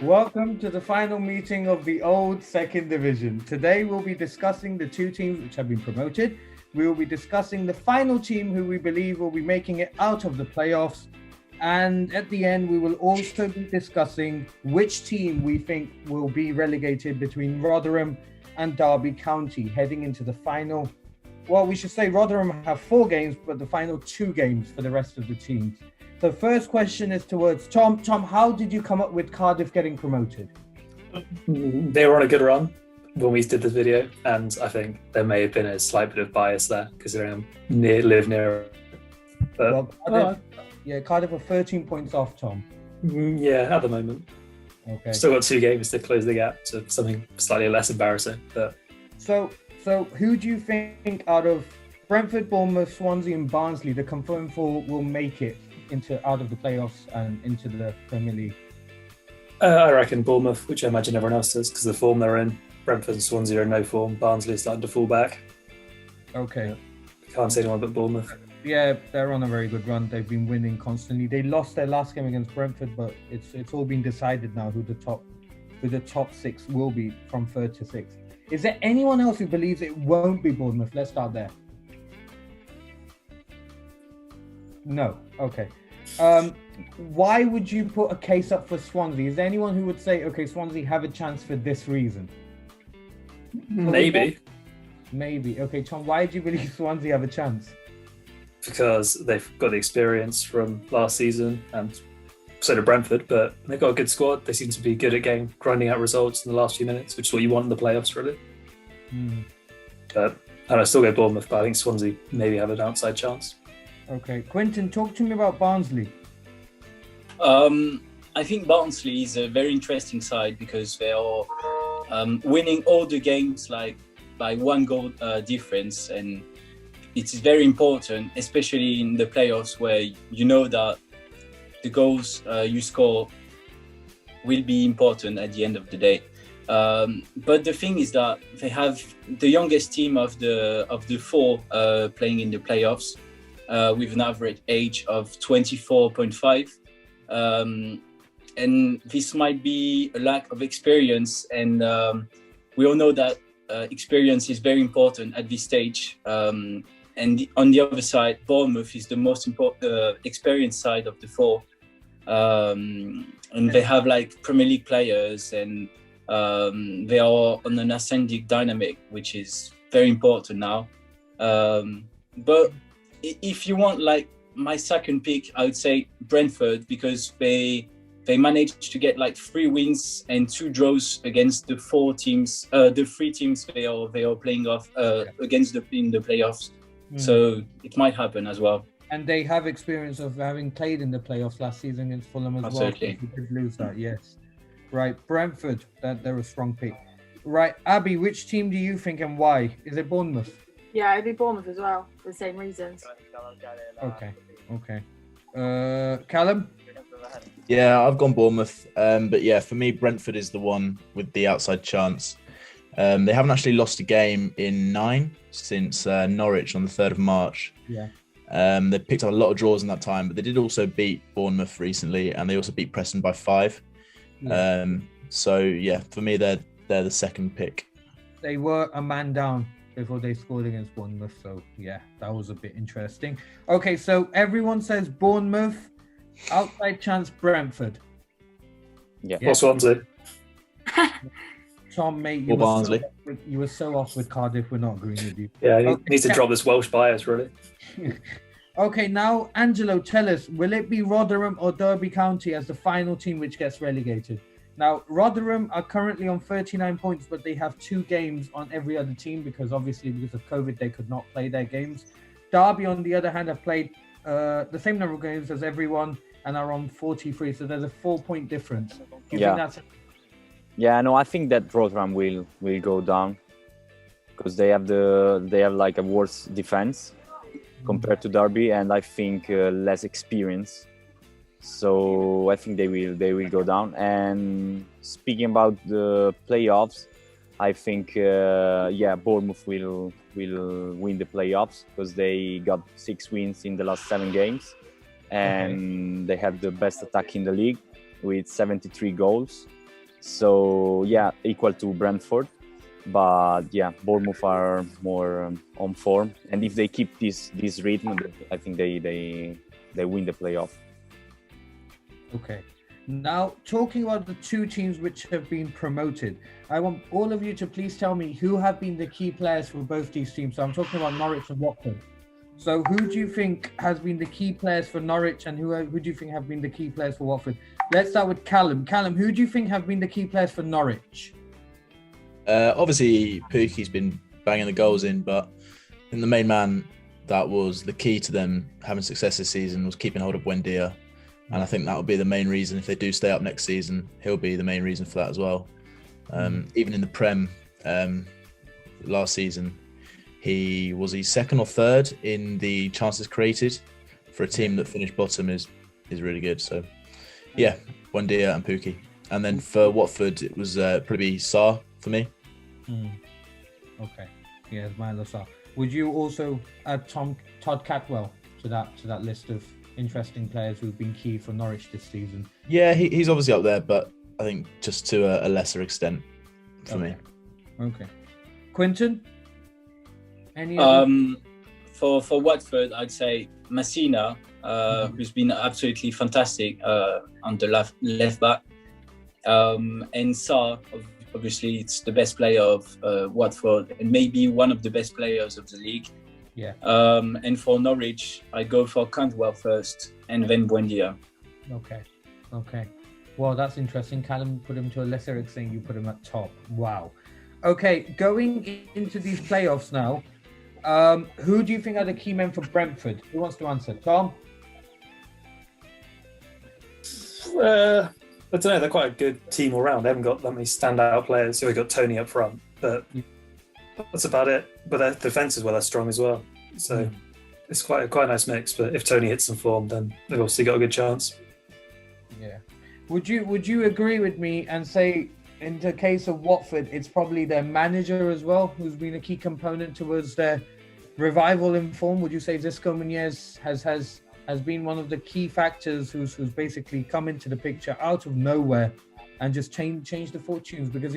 Welcome to the final meeting of the old second division. Today we'll be discussing the two teams which have been promoted. We will be discussing the final team who we believe will be making it out of the playoffs. And at the end, we will also be discussing which team we think will be relegated between Rotherham and Derby County heading into the final. Well, we should say Rotherham have 4 games, but the final 2 games for the rest of the teams. The first question is towards Tom. Tom, how did you come up with Cardiff getting promoted? They were on a good run when we did this video, and I think there may have been a slight bit of bias there because they live near. But, Cardiff are 13 points off, Tom. Yeah, at the moment. Okay. Still got 2 games to close the gap to something slightly less embarrassing. But So who do you think out of Brentford, Bournemouth, Swansea, and Barnsley, the confirmed 4 will make it out of the playoffs and into the Premier League? I reckon Bournemouth, which I imagine everyone else does, because the form they're in. Brentford and Swansea are in no form. Barnsley is starting to fall back. Okay. Can't say anyone but Bournemouth. Yeah, they're on a very good run. They've been winning constantly. They lost their last game against Brentford, but it's all been decided now who the top 6 will be from 3rd to 6th. Is there anyone else who believes it won't be Bournemouth? Let's start there. No. Okay. Why would you put a case up for Swansea? Is there anyone who would say, okay, Swansea have a chance for this reason? Maybe. Maybe. Okay, Tom, why do you believe Swansea have a chance? Because they've got the experience from last season, and so do Brentford, but they've got a good squad. They seem to be good at grinding out results in the last few minutes, which is what you want in the playoffs, really. And I still go Bournemouth, but I think Swansea maybe have an outside chance. Okay, Quentin, talk to me about Barnsley. I think Barnsley is a very interesting side because they are winning all the games by 1 goal difference, and it is very important, especially in the playoffs where you know that the goals you score will be important at the end of the day. But the thing is that they have the youngest team of the 4 playing in the playoffs. With an average age of 24.5. And this might be a lack of experience. And we all know that experience is very important at this stage. And on the other side, Bournemouth is the most important experienced side of the 4. And they have Premier League players, and they are on an ascending dynamic, which is very important now. But if you want my second pick, I would say Brentford, because they managed to get 3 wins and 2 draws against the 4 teams, the 3 teams they are playing off against in the playoffs. So it might happen as well. And they have experience of having played in the playoffs last season against Fulham as Absolutely. well. They did lose that, yes. Right, Brentford, they're a strong pick. Right, Abby, which team do you think and why? Is it Bournemouth? Yeah, it'd be Bournemouth as well, for the same reasons. Okay. Callum? Yeah, I've gone Bournemouth. But yeah, for me, Brentford is the one with the outside chance. They haven't actually lost a game in 9 since Norwich on the 3rd of March. Yeah. They picked up a lot of draws in that time, but they did also beat Bournemouth recently, and they also beat Preston by 5. Yeah. So yeah, for me, they're the second pick. They were a man down before they scored against Bournemouth. So yeah, that was a bit interesting. Okay, so everyone says Bournemouth, outside chance Brentford. Yeah. Or Swansea. Tom, mate, Or Barnsley. You were so off with Cardiff. We're not agreeing with you. Yeah, he needs to drop this Welsh bias, really. Okay, now Angelo, tell us, will it be Rotherham or Derby County as the final team which gets relegated? Now, Rotherham are currently on 39 points, but they have 2 games on every other team because of COVID, they could not play their games. Derby, on the other hand, have played the same number of games as everyone and are on 43. So there's a 4-point difference. Do you think that's... Yeah, no, I think that Rotherham will go down because they have a worse defense compared to Derby, and I think less experience. So I think they will go down. And speaking about the playoffs, I think Bournemouth will win the playoffs because they got 6 wins in the last 7 games, and they have the best attack in the league with 73 goals. So yeah, equal to Brentford. But yeah, Bournemouth are more on form, and if they keep this rhythm, I think they win the playoff. Okay. Now, talking about the two teams which have been promoted, I want all of you to please tell me who have been the key players for both these teams. So I'm talking about Norwich and Watford. So who do you think has been the key players for Norwich, and who do you think have been the key players for Watford? Let's start with Callum. Callum, who do you think have been the key players for Norwich? Obviously, Pukki's been banging the goals in, but I think the main man that was the key to them having success this season was keeping hold of Buendia. And I think that will be the main reason if they do stay up next season. He'll be the main reason for that as well. Even in the Prem last season, he was second or third in the chances created for a team that finished bottom is really good. So, yeah, Buendia and Pukki. And then for Watford, it was probably Sarr for me. Okay, yeah, it's Milo Sarr. Would you also add Todd Catwell to that list of interesting players who've been key for Norwich this season? Yeah, he's obviously up there, but I think just to a lesser extent for me. Okay. Quinton? Any for Watford, I'd say Messina, who's been absolutely fantastic on the left back, and Sarr, obviously it's the best player of Watford and maybe one of the best players of the league. Yeah. And for Norwich, I go for Cantwell first and then Buendia. Okay. Well, that's interesting. Callum put him to a lesser extent. You put him at top. Wow. Okay, going into these playoffs now, who do you think are the key men for Brentford? Who wants to answer? Tom? I don't know. They're quite a good team all round. They haven't got that many standout players. They've got Tony up front, but that's about it. But their defence is they're strong as well. So it's quite a nice mix. But if Tony hits some form, then they've obviously got a good chance. Yeah. Would you agree with me and say, in the case of Watford, it's probably their manager as well, who's been a key component towards their revival in form? Would you say Xisco Muñoz has been one of the key factors who's basically come into the picture out of nowhere and just changed the fortunes, because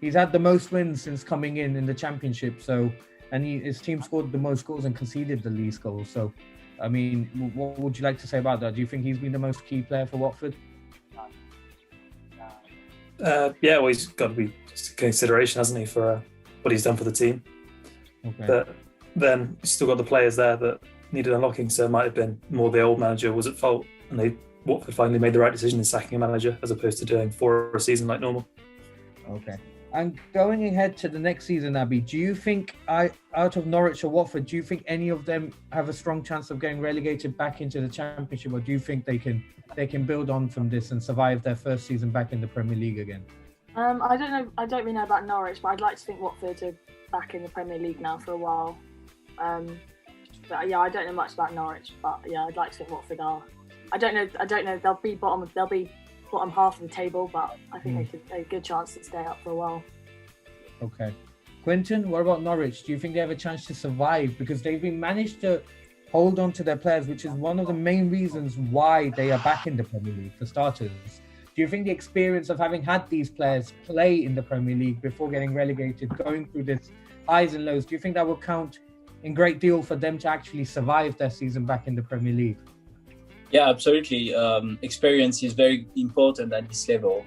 he's had the most wins since coming in the championship. So, and his team scored the most goals and conceded the least goals. So, I mean, what would you like to say about that? Do you think he's been the most key player for Watford? Yeah, well, he's got to be just a consideration, hasn't he, for what he's done for the team. Okay. But then you've still got the players there that needed unlocking, so it might have been more the old manager was at fault, and Watford finally made the right decision in sacking a manager as opposed to doing 4 a season like normal. Okay. And going ahead to the next season, Abby, do you think out of Norwich or Watford, do you think any of them have a strong chance of getting relegated back into the Championship, or do you think they can build on from this and survive their first season back in the Premier League again? I don't know. I don't really know about Norwich, but I'd like to think Watford are back in the Premier League now for a while. But yeah, I don't know much about Norwich, but yeah, I'd like to think Watford are. I don't know. They'll be bottom half of the table, but I think they have a good chance to stay up for a while. Okay. Quinton, what about Norwich? Do you think they have a chance to survive? Because they've been managed to hold on to their players, which is one of the main reasons why they are back in the Premier League, for starters. Do you think the experience of having had these players play in the Premier League before getting relegated, going through this highs and lows, do you think that will count in great deal for them to actually survive their season back in the Premier League? Yeah, absolutely. Experience is very important at this level.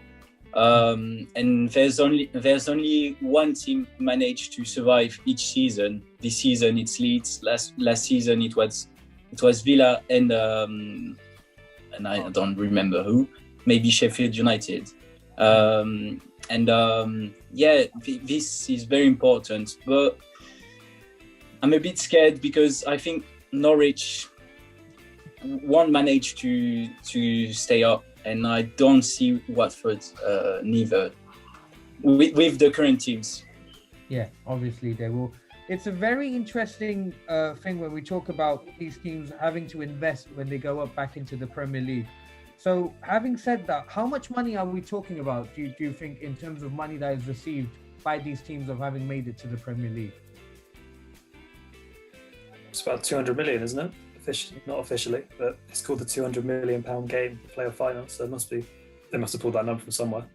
And there's only one team managed to survive each season. This season it's Leeds. Last season it was Villa and I don't remember who. Maybe Sheffield United. This is very important. But I'm a bit scared because I think Norwich won't manage to stay up, and I don't see Watford neither with the current teams. Yeah, obviously they will. It's a very interesting thing when we talk about these teams having to invest when they go up back into the Premier League. So having said that, how much money are we talking about, do you think, in terms of money that is received by these teams of having made it to the Premier League? It's about 200 million, isn't it? Not officially, but it's called the £200 million game, the playoff final. So they must have pulled that number from somewhere.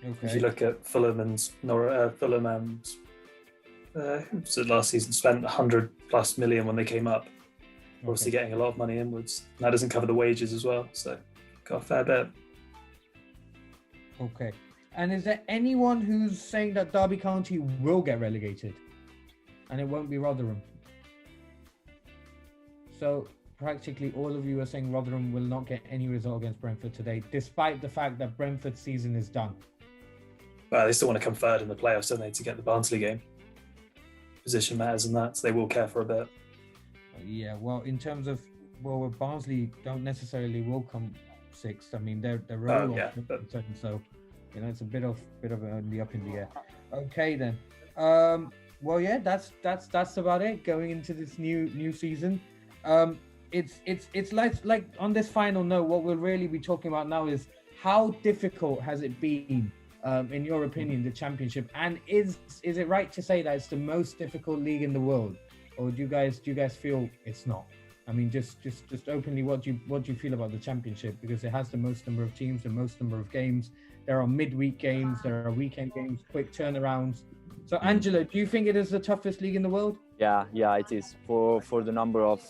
If you Okay. look at Fulham and Fulham and who was it last season, spent 100+ million when they came up. Obviously, getting a lot of money inwards. And that doesn't cover the wages as well, so got a fair bit. Okay. And is there anyone who's saying that Derby County will get relegated, and it won't be Rotherham? So practically all of you are saying Rotherham will not get any result against Brentford today, despite the fact that Brentford's season is done. Well, they still want to come third in the playoffs, don't they, to get the Barnsley game? Position matters in that, so they will care for a bit. Yeah, well, in terms of Barnsley don't necessarily will come sixth. I mean, they're Oh, yeah, but- so you know it's a bit of in the up in the air. Okay then. Well, yeah, that's about it going into this new season. It's like on this final note, what we'll really be talking about now is how difficult has it been, in your opinion, the championship, and is it right to say that it's the most difficult league in the world, or do you guys feel it's not? I mean, just openly, what do you feel about the championship, because it has the most number of teams, the most number of games. There are midweek games, there are weekend games, quick turnarounds. So, Angela, do you think it is the toughest league in the world? Yeah, it is for the number of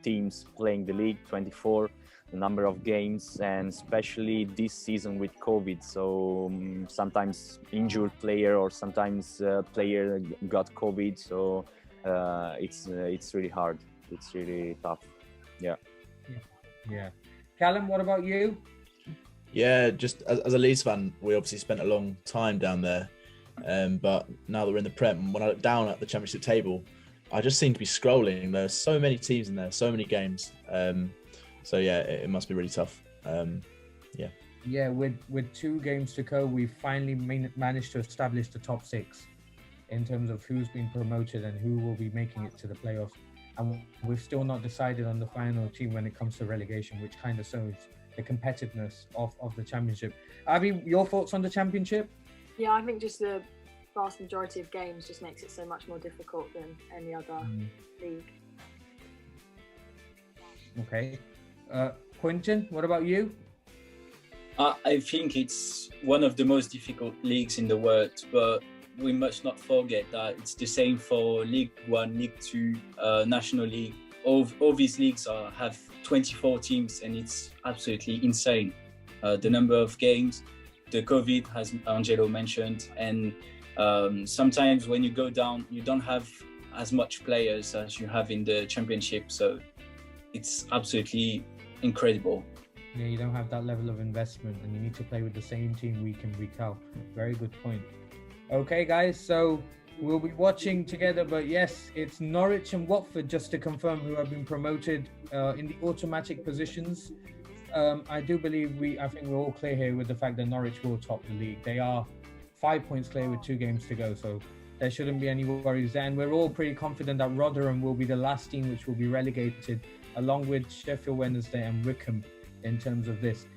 teams playing the league, 24, the number of games, and especially this season with COVID. So sometimes injured player, or sometimes player got COVID. So it's really hard. It's really tough. Yeah. Callum, what about you? Yeah, just as a Leeds fan, we obviously spent a long time down there. But now that we're in the Prem, when I look down at the Championship table, I just seem to be scrolling. There's so many teams in there, so many games. So yeah, it must be really tough. Yeah, with 2 games to go, we finally managed to establish the top 6 in terms of who's been promoted and who will be making it to the playoffs. And we've still not decided on the final team when it comes to relegation, which kind of shows the competitiveness of the championship. Abby, your thoughts on the championship? Yeah, I think just the vast majority of games just makes it so much more difficult than any other league. Okay. Quinton, what about you? I think it's one of the most difficult leagues in the world, but we must not forget that it's the same for League One, League Two, National League. All these leagues have 24 teams, and it's absolutely insane. The number of games, the COVID, as Angelo mentioned, and sometimes when you go down, you don't have as much players as you have in the championship. So it's absolutely incredible. Yeah, you don't have that level of investment, and you need to play with the same team week in, week out. Very good point. Okay, guys, so we'll be watching together, but yes, it's Norwich and Watford, just to confirm, who have been promoted in the automatic positions. I do believe I think we're all clear here with the fact that Norwich will top the league. They are 5 points clear with 2 games to go, so there shouldn't be any worries there. And we're all pretty confident that Rotherham will be the last team which will be relegated, along with Sheffield Wednesday and Wickham in terms of this.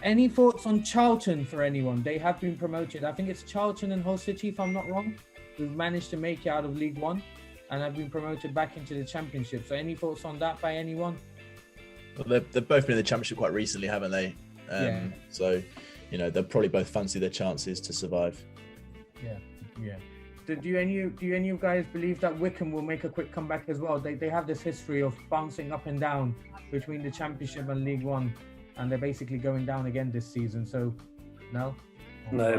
Any thoughts on Charlton for anyone? They have been promoted. I think it's Charlton and Hull City, if I'm not wrong, who've managed to make it out of League One and have been promoted back into the Championship. So any thoughts on that by anyone? Well, they've both been in the Championship quite recently, haven't they? Yeah. So, you know, they'll probably both fancy their chances to survive. Yeah. Do any of you guys believe that Wickham will make a quick comeback as well? They have this history of bouncing up and down between the Championship and League One, and they're basically going down again this season. So, no? No.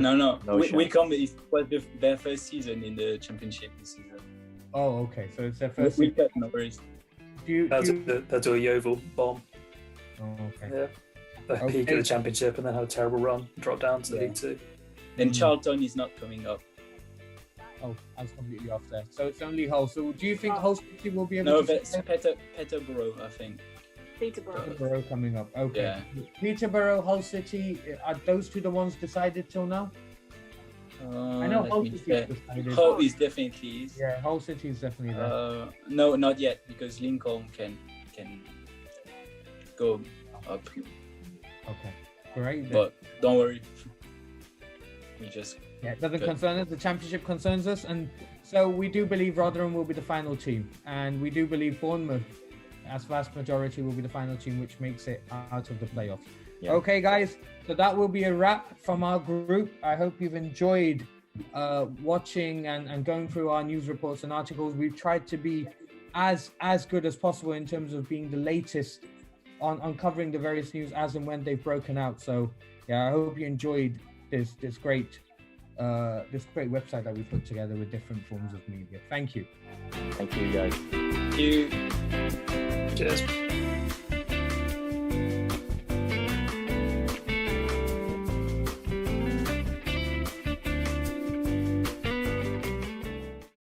chance. Wickham was their first season in the championship this season. Oh, okay. So it's their first We season. got no worries. They'll do a Yeovil bomb. Oh, okay. Yeah. They peak at the championship and then have a terrible run, drop down to League Two. And Charlton is not coming up. Oh, I was completely off there. So it's only Hull. So do you think Hull City will be able No, to... that's Peterborough, I think. Peterborough. Peterborough coming up. Okay. Yeah. Peterborough, Hull City, are those two the ones decided till now? I know Hull City is decided. Hull is definitely is. Yeah, Hull City is definitely there. No, not yet, because Lincoln can go up. Okay, great. then. But don't worry. We just Yeah, it doesn't Good. concern us. The championship concerns us, and so we do believe Rotherham will be the final team, and we do believe Bournemouth, as vast majority, will be the final team, which makes it out of the playoffs. Yeah. Okay, guys. So that will be a wrap from our group. I hope you've enjoyed watching and going through our news reports and articles. We've tried to be as good as possible in terms of being the latest on covering the various news as and when they've broken out. So yeah, I hope you enjoyed this great website that we put together with different forms of media. Thank you. Thank you, guys. Thank you. Cheers.